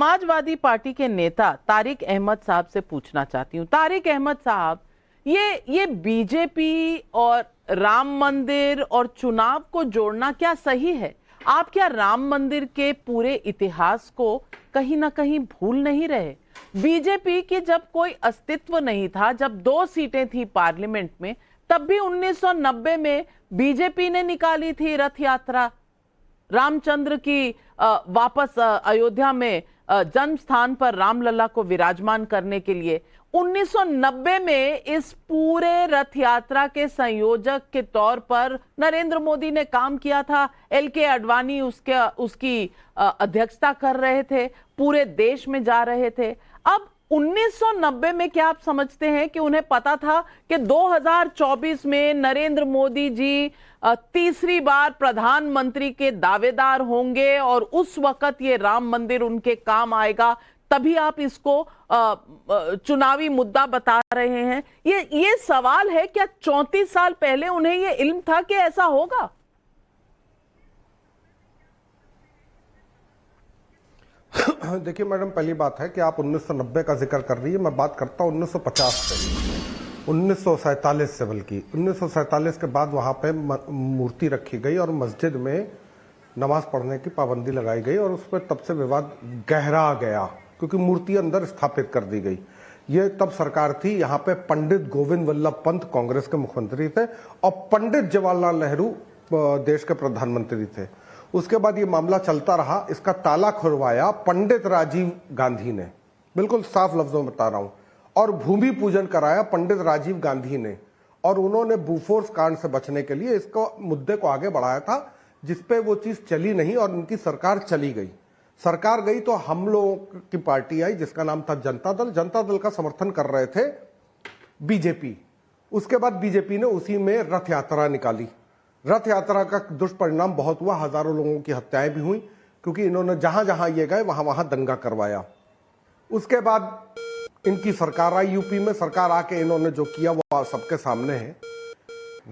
Samajwadi party के नेता तारिक अहमद साहब से पूछना चाहती हूँ। तारिक अहमद साहब, ये बीजेपी और राम मंदिर और चुनाव को जोड़ना क्या सही है? आप क्या राम मंदिर के पूरे इतिहास को कहीं ना कहीं भूल नहीं रहे? बीजेपी की जब कोई अस्तित्व नहीं था, जब 2 सीटें थी पार्लियामेंट में, तब भी 1990 में बीजेपी ने निकाली थी रथ यात्रा रामचंद्र की वापस अयोध्या में जन्म स्थान पर रामलला को विराजमान करने के लिए। 1990 में इस पूरे रथ यात्रा के संयोजक के तौर पर नरेंद्र मोदी ने काम किया था। LK आडवाणी उसकी अध्यक्षता कर रहे थे, पूरे देश में जा रहे थे। अब 1990 में क्या आप समझते हैं कि उन्हें पता था कि 2024 में नरेंद्र मोदी जी तीसरी बार प्रधानमंत्री के दावेदार होंगे और उस वक्त ये राम मंदिर उनके काम आएगा, तभी आप इसको चुनावी मुद्दा बता रहे हैं? ये सवाल है, क्या 34 साल पहले उन्हें ये इल्म था कि ऐसा होगा? देखिए मैडम, पहली बात है कि आप 1990 का जिक्र कर रही है, मैं बात करता हूं 1950 से, 1947 से। बल्कि 1947 के बाद वहां पे मूर्ति रखी गई और मस्जिद में नमाज पढ़ने की पाबंदी लगाई गई और उस पर तब से विवाद गहरा गया क्योंकि मूर्ति अंदर स्थापित कर दी गई। ये तब सरकार थी, यहाँ पे पंडित गोविंद वल्लभ पंत कांग्रेस के मुख्यमंत्री थे और पंडित जवाहरलाल नेहरू देश के प्रधानमंत्री थे। उसके बाद ये मामला चलता रहा, इसका ताला खुलवाया पंडित राजीव गांधी ने, बिल्कुल साफ लफ्जों में बता रहा हूं, और भूमि पूजन कराया पंडित राजीव गांधी ने। और उन्होंने बोफोर्स कांड से बचने के लिए इसको मुद्दे को आगे बढ़ाया था, जिसपे वो चीज चली नहीं और उनकी सरकार चली गई। सरकार गई तो हम लोगों की पार्टी आई जिसका नाम था जनता दल। जनता दल का समर्थन कर रहे थे बीजेपी। उसके बाद बीजेपी ने उसी में रथ यात्रा निकाली। रथ यात्रा का दुष्परिणाम बहुत हुआ, हजारों लोगों की हत्याएं भी हुई क्योंकि इन्होंने जहां जहां ये गए वहां वहां दंगा करवाया। उसके बाद इनकी सरकार आई, यूपी में सरकार आके इन्होंने जो किया वो सबके सामने है।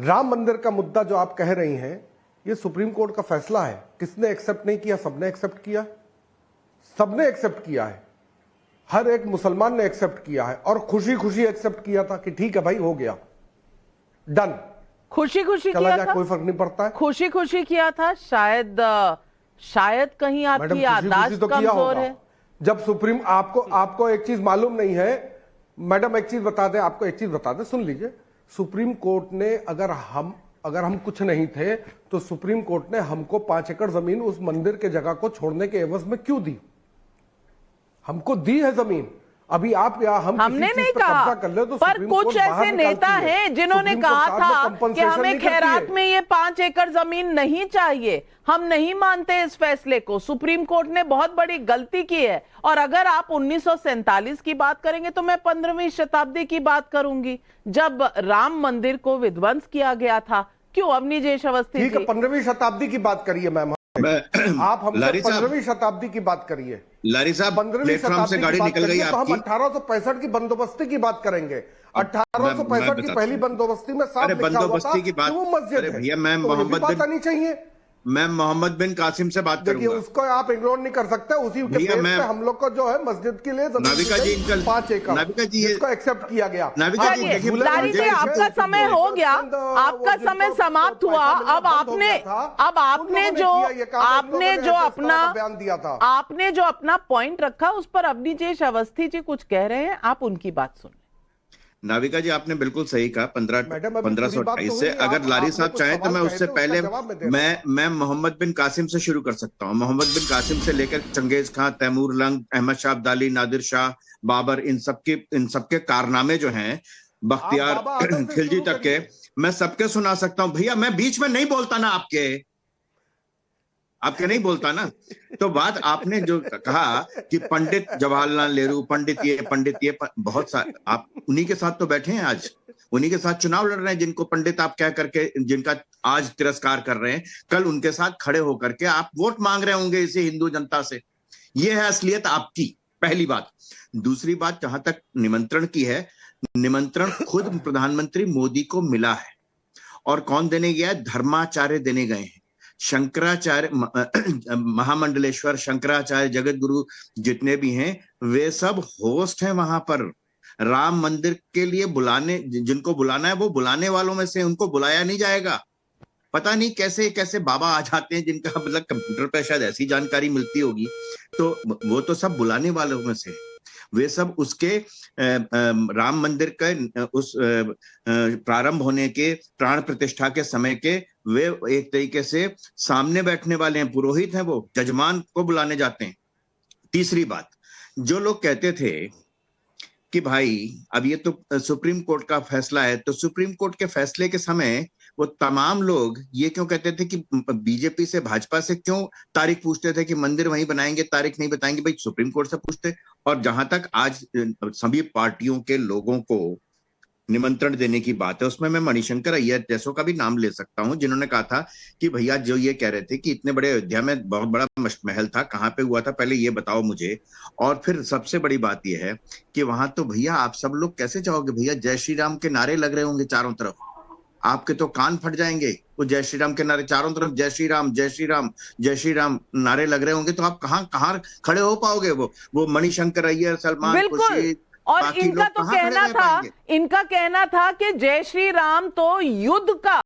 राम मंदिर का मुद्दा जो आप कह रही हैं, ये सुप्रीम कोर्ट का फैसला है। किसने एक्सेप्ट नहीं किया? सबने एक्सेप्ट किया, सबने एक्सेप्ट किया है। हर एक मुसलमान ने एक्सेप्ट किया है और खुशी खुशी एक्सेप्ट किया था कि ठीक है भाई, हो गया, डन। खुशी खुशी किया था, कोई फर्क नहीं पड़ता है। खुशी खुशी किया था। शायद कहीं आपकी याददाश्त कमजोर है। जब सुप्रीम आपको एक चीज मालूम नहीं है मैडम, एक चीज बता दें, आपको एक चीज बता दें, सुन लीजिए। सुप्रीम कोर्ट ने अगर हम कुछ नहीं थे तो सुप्रीम कोर्ट ने हमको 5 एकड़ जमीन उस मंदिर के जगह को छोड़ने के एवज में क्यों दी? हमको दी है जमीन। अभी आप या हमने नहीं कहा, कर ले तो पर कुछ ऐसे नेता हैं जिन्होंने कहा था कि हमें खैरात में ये 5 एकड़ जमीन नहीं चाहिए, हम नहीं मानते इस फैसले को। सुप्रीम कोर्ट ने बहुत बड़ी गलती की है। और अगर आप 1947 की बात करेंगे तो मैं 15वीं शताब्दी की बात करूंगी, जब राम मंदिर को विध्वंस किया गया था। क्यों अवनीजेश अवस्थी? ठीक है, 15वीं शताब्दी की बात करिए मैम, आप हमसे 15वीं शताब्दी की बात करिए। लारी साहब, 15वीं शताब्दी से गाड़ी निकल गई आपकी। तो हम 1865 की बंदोबस्ती की बात करेंगे। 1865 की पहली बंदोबस्ती में साफ लिखा हुआ था कि वो मस्जिद है। भैया, मैं मोहम्मद बिन कासिम से बात करूंगा। देखिए, उसको आप इग्नोर नहीं कर सकते। उसी के बेस पे हम लोग को जो है मस्जिद के लिए नाविका जी 5 एकड़ इसको एक्सेप्ट किया गया। नाविका जी, लारी जी, आपका समय हो गया, आपका समय समाप्त हुआ। अब आपने जो अपना पॉइंट रखा उस पर अवनीजेश अवस्थी जी कुछ कह रहे हैं, आप उनकी बात सुन। नाविका जी, आपने बिल्कुल सही कहा। 1528 से अगर लारी साहब चाहें तो मैं उससे पहले मैं मोहम्मद बिन कासिम से शुरू कर सकता हूं। मोहम्मद बिन कासिम से लेकर चंगेज खां, तैमूर लंग, अहमद शाह अब्दाली, नादिर शाह, बाबर, इन सबके कारनामे जो हैं, बख्तियार खिलजी तक के, मैं सबके सुना सकता हूं। भैया, मैं बीच में नहीं बोलता ना, आपके नहीं बोलता ना। तो बात आपने जो कहा कि पंडित जवाहरलाल नेहरू, पंडित ये बहुत सारे, आप उन्हीं के साथ तो बैठे हैं आज, उन्हीं के साथ चुनाव लड़ रहे हैं जिनको पंडित आप कह करके, जिनका आज तिरस्कार कर रहे हैं, कल उनके साथ खड़े होकर के आप वोट मांग रहे होंगे इसी हिंदू जनता से। ये है असलियत आपकी, पहली बात। दूसरी बात, जहां तक निमंत्रण की है, निमंत्रण खुद प्रधानमंत्री मोदी को मिला है। और कौन देने गया है? धर्माचार्य देने गए हैं। शंकराचार्य महामंडलेश्वर शंकराचार्य जगत गुरु जितने भी हैं वे सब होस्ट हैं वहां पर। राम मंदिर के लिए जिनको बुलाना है वो बुलाने वालों में से, उनको बुलाया नहीं जाएगा। पता नहीं कैसे कैसे बाबा आ जाते हैं जिनका मतलब कंप्यूटर पर शायद ऐसी जानकारी मिलती होगी, तो वो तो सब बुलाने वालों में से। वे सब उसके राम मंदिर के उस प्रारंभ होने के प्राण प्रतिष्ठा के समय के वे एक तरीके से सामने बैठने वाले हैं, पुरोहित हैं, वो जजमान को बुलाने जाते हैं। तीसरी बात, जो लोग कहते थे कि भाई अब ये तो सुप्रीम कोर्ट का फैसला है, तो सुप्रीम कोर्ट के फैसले के समय वो तमाम लोग ये क्यों कहते थे कि बीजेपी से भाजपा से क्यों तारीख पूछते थे कि मंदिर वहीं बनाएंगे, तारीख नहीं बताएंगे? भाई सुप्रीम कोर्ट से पूछते। और जहां तक आज सभी पार्टियों के लोगों को निमंत्रण देने की बात है, उसमें मैं मणिशंकर अय्यर जैसों का भी नाम ले सकता हूं, जिन्होंने कहा था कि भैया जो ये कह रहे थे कि इतने बड़े अयोध्या में बहुत बड़ा महल था, कहाँ पे हुआ था, पहले ये बताओ मुझे। और फिर सबसे बड़ी बात यह है कि वहां तो भैया आप सब लोग कैसे जाओगे भैया? जय श्री राम के नारे लग रहे होंगे चारों तरफ, आपके तो कान फट जाएंगे। वो जय श्री राम के नारे चारों तरफ, जय श्री राम जय श्री राम जय श्री राम नारे लग रहे होंगे, तो आप कहाँ कहाँ खड़े हो पाओगे? वो मणिशंकर अय्यर, सलमान खुर्शीद, और इनका तो कहना था कि जय श्री राम तो युद्ध का